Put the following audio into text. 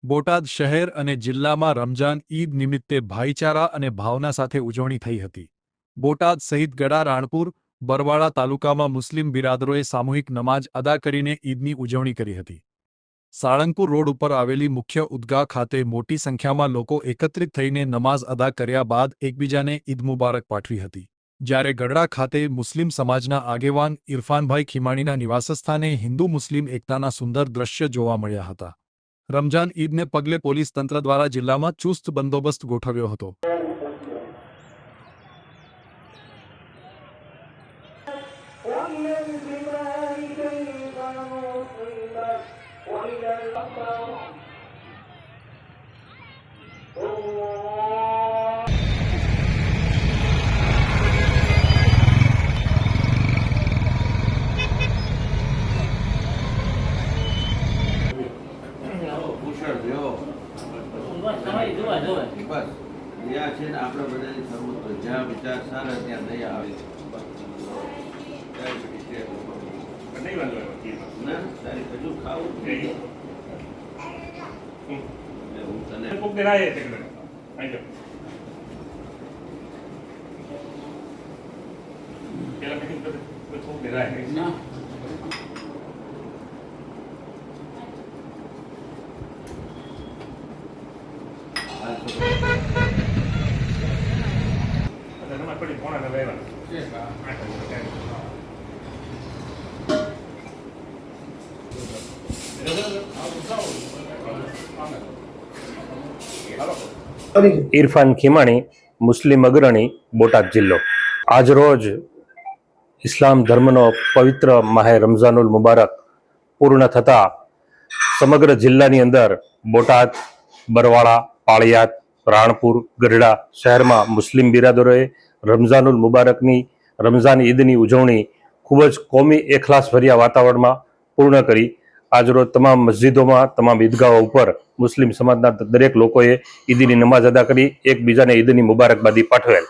બોટાદ શહેર અને જિલ્લામાં રમજાન ઈદ નિમિત્તે ભાઈચારા અને ભાવના સાથે ઉજવણી થઈ હતી। બોટાદ સહિત ગડા, રાણપુર, બરવાળા તાલુકામાં મુસ્લિમ બિરાદરોએ સામૂહિક નમાજ અદા કરીને ઈદની ઉજવણી કરી હતી। સાળંગપુર રોડ ઉપર આવેલી મુખ્ય ઈદગાહ ખાતે મોટી સંખ્યામાં લોકો એકત્રિત થઈને નમાઝ અદા કર્યા બાદ એકબીજાને ઈદ મુબારક પાઠવી હતી। જ્યારે ગઢડા ખાતે મુસ્લિમ સમાજના આગેવાન ઇરફાનભાઈ ખીમાણીના નિવાસસ્થાને હિન્દુ મુસ્લિમ એકતાના સુંદર દ્રશ્ય જોવા મળ્યા હતા। રમજાન ઈદને પગલે પોલીસ તંત્ર દ્વારા જિલ્લામાં ચુસ્ત બંદોબસ્ત ગોઠવ્યો હતો। બસ જ્યાં છે ને આપણે બધાની સર્વત્ર જ્યાં વિચાર સારા ત્યાં દયા આવે ના તારી હજુ ખાવું હું તને ઇરફાન ખીમાણી, મુસ્લિમ અગ્રણી, બોટાદ જિલ્લો। આજ રોજ ઇસ્લામ ધર્મનો પવિત્ર માહે રમઝાનુલ મુબારક પૂર્ણ થતા સમગ્ર જિલ્લાની અંદર બોટાદ, બરવાળા, પાળિયાદ, રાણપુર, ગઢડા શહેરમાં મુસ્લિમ બિરાદરોએ રમઝાનુલ મુબારકની રમઝાન ઈદની ઉજવણી ખૂબ જ કોમી એખલાસભર્યા વાતાવરણમાં પૂર્ણ કરી। આજરોજ તમામ મસ્જિદોમાં, તમામ ઈદગાહો ઉપર મુસ્લિમ સમાજના દરેક લોકોએ ઈદની નમાઝ અદા કરી એકબીજાને ઈદની મુબારકબાદી પાઠવેલ।